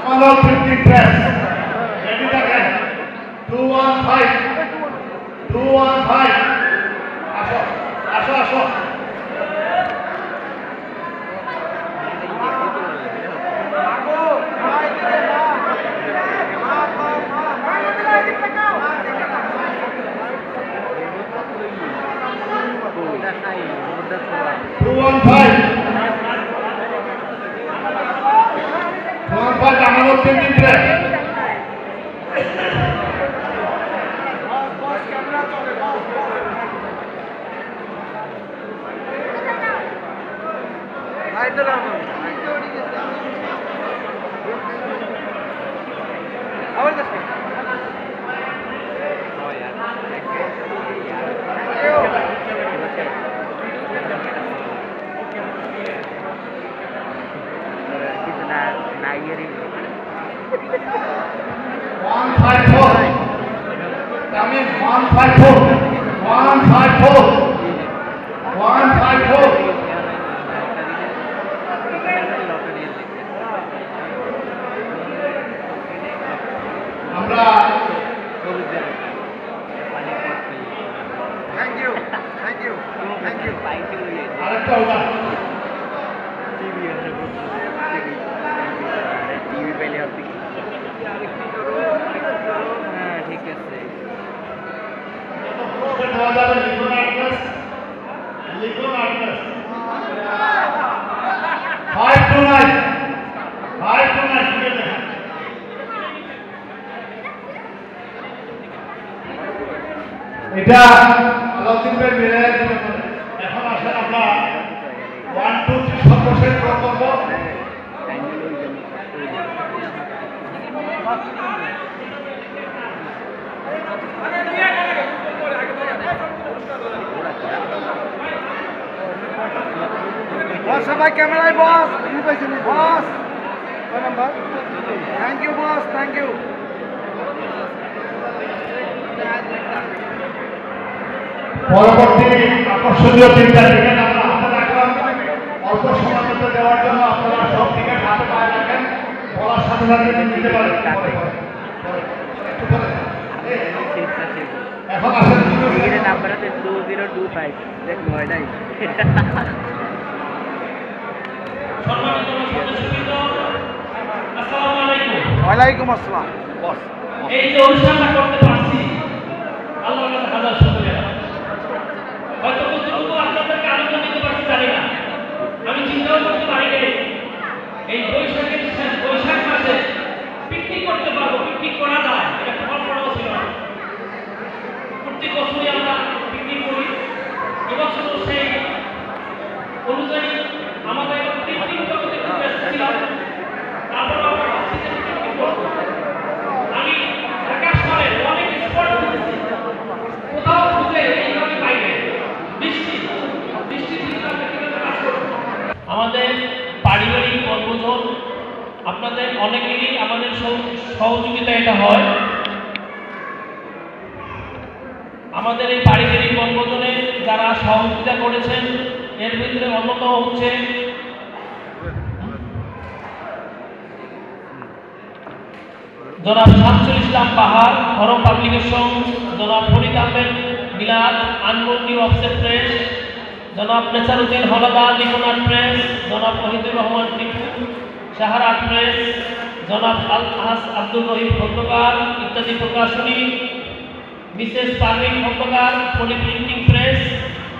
Follow 50 press. Ready again. 215. Asho. Two 1 5. Printing press আমরা আরেকটা উদাহরণ ঠিক আছে লিখুন অ্যাড্রেস 529 লিখে দেখেন। এটা আলাউদ্দিন ভাই মিলে দিবেন। এখন আসেন আমরা 1 2 3 সর্বশেষ করব। বস সবাই ক্যামেরায় বস বস কয় number thank you boss thank you পরবর্তী আকর্ষণীয় চিন্তা টিকেট আমরা হাতে রাখলাম অল্প সময়ের মধ্যে দেওয়ার জন্য আপনারা সব টিকেট হাতে পায়ে রাখেন বলার সাথে সাথে নিতে পারেন এখন আসেন নাম্বার আছে 2025 দেখ হয় নাই সম্মানিত সদস্যবৃন্দ, আসসালামু আলাইকুম। ওয়ালাইকুম আসসালাম বস এই যে অনুষ্ঠানটা করতে পারছি আল্লাহর কাছে হাজার শুকরিয়া। হয়তো কতটুকু আপনাদেরকে আনন্দ দিতে পারছি জানি না, আমি চিন্তাও করতে পারিনি এই বৈশাখ মাসে পিকনিক করতে পারবো, পিকনিক করা যায় এটা কল্পনাও ছিল না। প্রত্যেক বছরই আমরা পিকনিক করি, এবছরও সেই অনুযায়ী আমাদের পিকনিক জগতে খুব ব্যস্ত ছিলাম। তারপর আমরা অক্সিজেন পিকনিক করবো। আমি ঢাকা শহরে অনেক স্পট ঘুরেছি, কোথাও খুঁজে এইভাবে পাইনি। বৃষ্টি দিন আমরা কিভাবে কাজ করবো। আমাদের পারিবারিক বনভোজন আপনাদের অনেকেরই আমাদের সহযোগিতা এটা হয়। আমাদের এই পারিবারিক বনভোজনে যারা সহযোগিতা করেছেন এর ভিতরে অন্যতম হচ্ছে জনাব শামসুল ইসলাম পাহাড়, হরম পাবলিকেশন, জনাব ফরিদ আহমেদ মিলাদ, আনমোল নিউ অফসেট প্রেস, জনাব নেসারুদ্দিন হলাদার লিখন আর্ট প্রেস, জনাব ওহিদুর রহমান টিপু সাহার আর্ট প্রেস, জনাব আলহাস Abdul Rahim Khandaker Ittadi Prokashoni, Mrs Parvin Khandaker Poly printing press,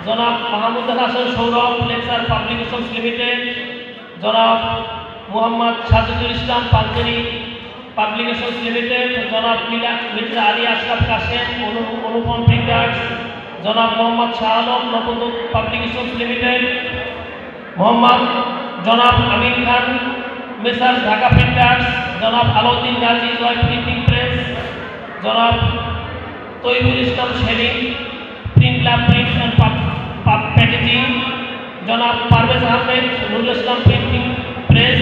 Janab Mahmud Hasan Sourav lecture publication limited, Janab Mohammad Sajudul Islam Pancheri publication limited, Janab Mirza Ali Ashraf Kashem Anupam printers, Janab Mohammad Shah Alam Nabadut publication limited, Janab Amir Khan Messrs Dhaka printers, Janab Alauddin Gazi Joy printing press, Janab Toibul Islam Selim print lab print and packaging, Janab Parvez Ahmed Nurul Islam printing press,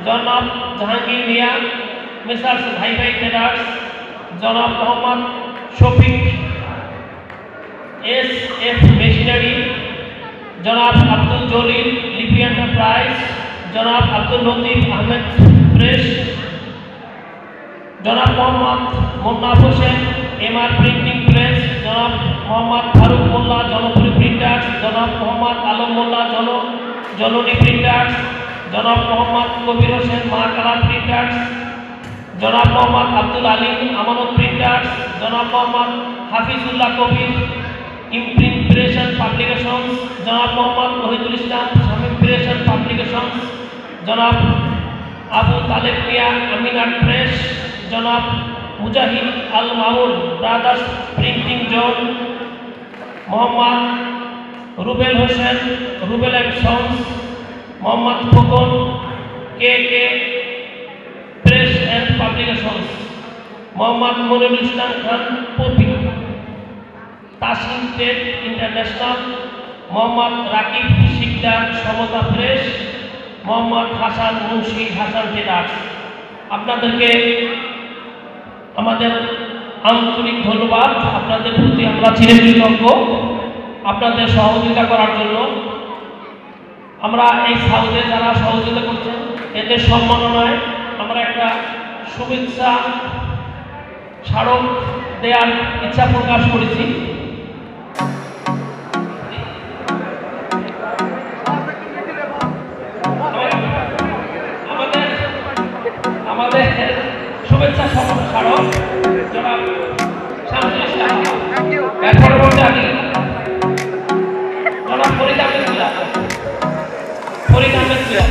Janab Jahangir Mia messrs ভাই ভাই traders, জনাব Mohammad Shafiq এস.এফ machinery, জনাব আব্দুল জলিল লিপি এন্টারপ্রাইজ, জনাব Abdul Latif Ahmed press, জনাব Mohammad Monnaf Hossain MR printing press, জনাব মোহাম্মদ ফারুক মোল্লা Jaunpuri printers, Janab Mohammad Alam মোল্লা জননী printers, Janab Mohammad Kabir Hossain মা colour printers, Janab Mohammad Abdul Ali Amanat printers, Janab Mohammad Hafizullah Kabir imprintation publications, Janab Mohammad Ohidul Islam Shamim creation publications, Janab Abu Taleb Mia Aminar press, Janab Mujahid Al Mamun brothers printing zone, Mohammad Rubel Hossain Rubel and sons, Mohammad Phukan K K press and publications, Mohammad Monirul Islam Khan Popy, Tasim Tate international, Mohammad Rakib Sikder Samota press, Mohammad Hasan Munshi Hasan traders. আপনাদেরকে আমাদের আন্তরিক ধন্যবাদ। আপনাদের প্রতি আমরা চিরকৃতজ্ঞ আপনাদের সহযোগিতা করার জন্য। আমরা এই সাউথে যারা সহযোগিতা করছেন এদের সম্মাননায় আমরা একটা শুভেচ্ছা স্মারক দেওয়ার ইচ্ছা প্রকাশ করেছি। আমাদের শুভেচ্ছা স্মারক জনাব শামসুল ইসলাম, এর পরবর্তী আমি জনাব ফরিদ আহমেদ মিলাদ, ফরিদ আহমেদ মিলাদ।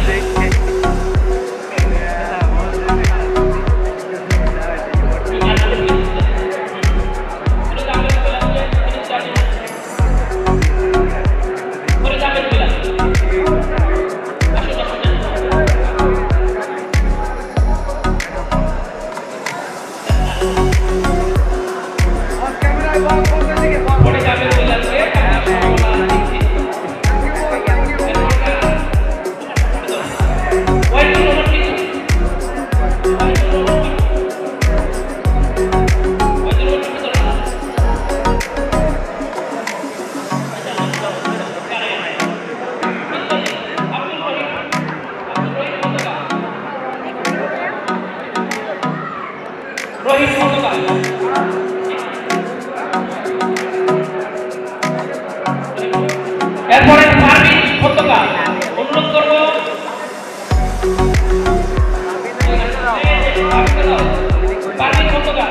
এরপরে পারভিন পতাকা অনুরোধ করব পারভিন পতাকা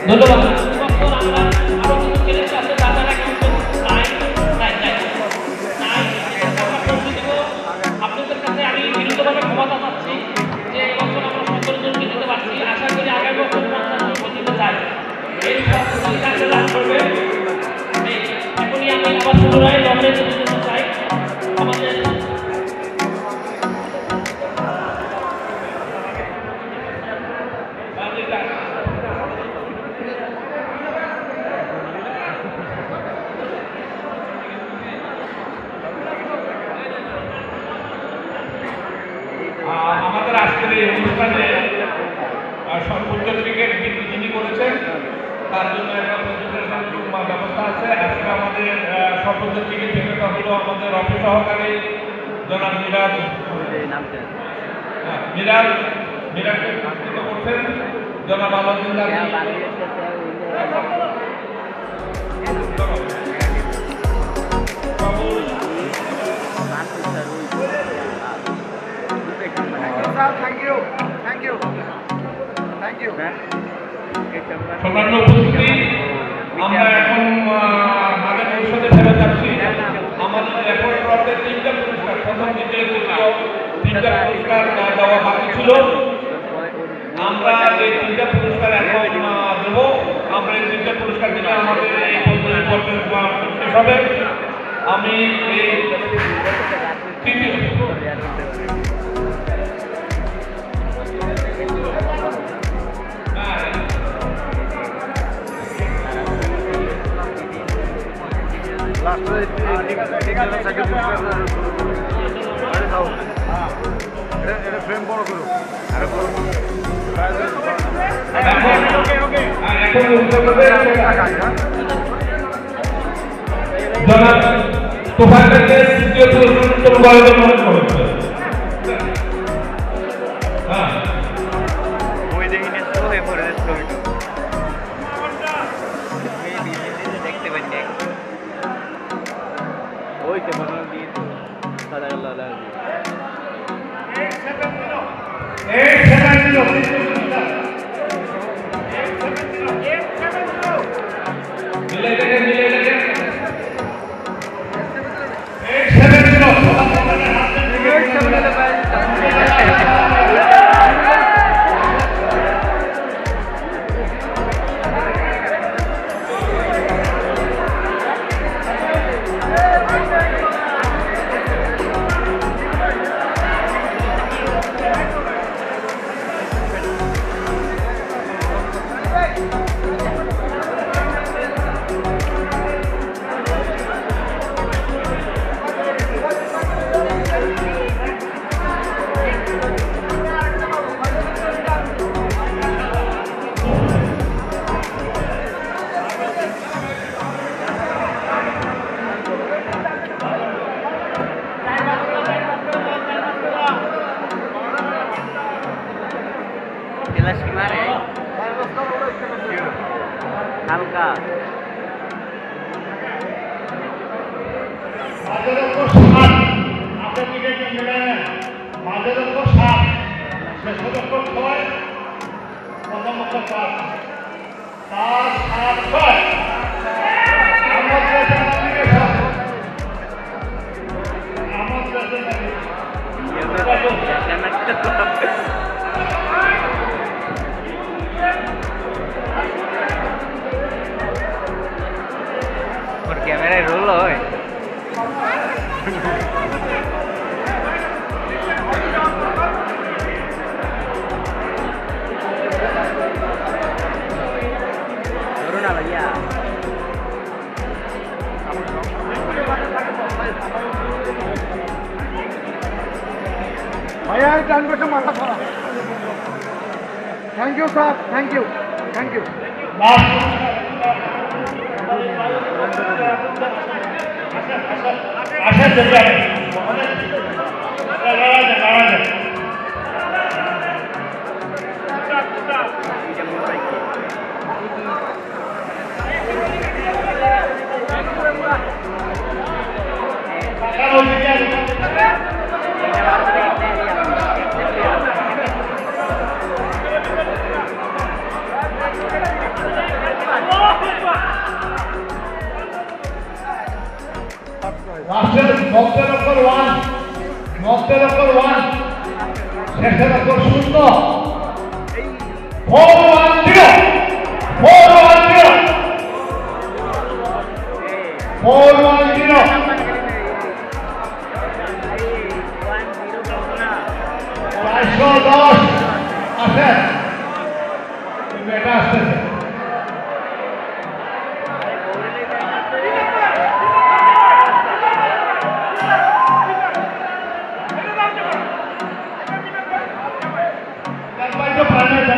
ধন্যবাদ। আরো কিছু চ্যালেঞ্জ আছে, দাদারা কিন্তু আপনাদের কাছে আমি বিনীতভাবে ক্ষমতা চাচ্ছি যে এবছর আমরা 17 জনকে দিতে পারছি, আশা করি আগামী বছর 50 জনকে দিতে চাই। এই কাজে লাভ করবে। এখনই আমি আবার পুনরায় লড়াই করতে চাই। আমাদের আমাদের আজকের এই অনুষ্ঠানে সর্বোচ্চ ক্রিকেট যিনি করেছেন তার জন্য একটা ব্যবস্থা আছে। আজকে আমাদের সর্বোচ্চ ক্রিকেট ক্রিকেটটা হলো আমাদের অফিস সহকারী জনাব মিরাজকে পুরস্কৃত করছেন জনাব আলমদিল্লাহ। সম্মানীয় উপস্থিতি, আমরা এখন আগের অনুষ্ঠানে ফেরত যাচ্ছি। আমাদের এখন প্রাপ্ত 3টা পুরস্কার, প্রথম দ্বিতীয় তৃতীয় 3টা পুরস্কার দেওয়া বাকি ছিল। আমরা এই 3টা পুরস্কার এখন দেব। আমরা এই 3টা পুরস্কার দিলে আমাদের এই পর্বের শেষ হবে। আমি এই তৃতীয় ফ্রেম বড় করো আরো বড় জনাব তোফায়েলকে তৃতীয় পুরস্কার মনে করেছে। হ্যাঁ ওই দেখিনি তো হয়ে পড়ে ছবিটা দেখতে পাচ্ছি ওই যে মনে দিয়ে সাদা কালো হালকা ক্যামেরায় রোল হয় ধরো না ভাইয়া ভাইয়া ডান পাশে মাথা খারাপ। Thank you sir, thank you, thank you. এটা রাষ্ট্রের মধ্যের অক্ষর 1, মধ্যের অক্ষর 1, শেষের অক্ষর 0, 410, 410, 410, 410 আছে, এটা আসতেছে।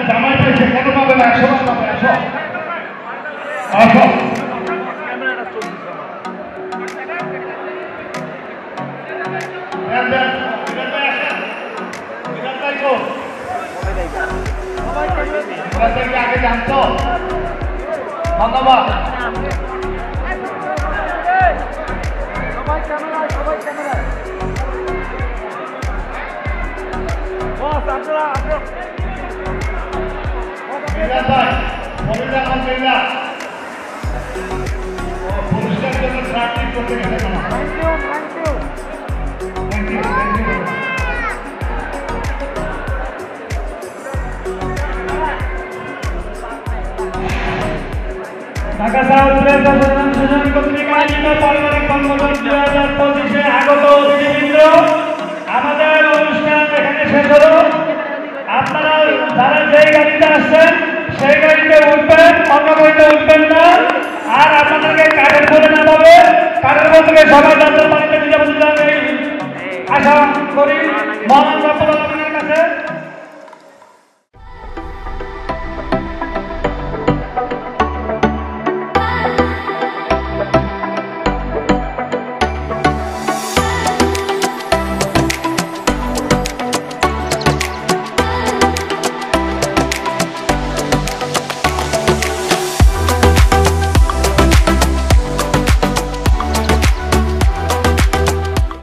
জামাই পাইছে কেন পাবে না? 100 বার পাবে। আসো আসো আগে জানতো। ধন্যবাদ। পুরস্কার জন্য ট্রাফিক করতে গেছে। Thank you, thank you, thank you, thank you. Dhaka south press association Sujon কর্তৃক আয়োজিত পারিবারিক বনভোজন 2025-এ আগত অতিথিবৃন্দ, আমাদের অনুষ্ঠান এখানে শেষ হলো। আপনারা যারা যেই গাড়িতে আসছেন সেই গাড়িতে উঠবেন, অন্য গাড়িতে উঠবেন না। আর আপনাদেরকে কাঠের বলে না পাবে, কাঠের বল থেকে সবাই যাত্রা বাড়িতে নিজে আশা করি। মহান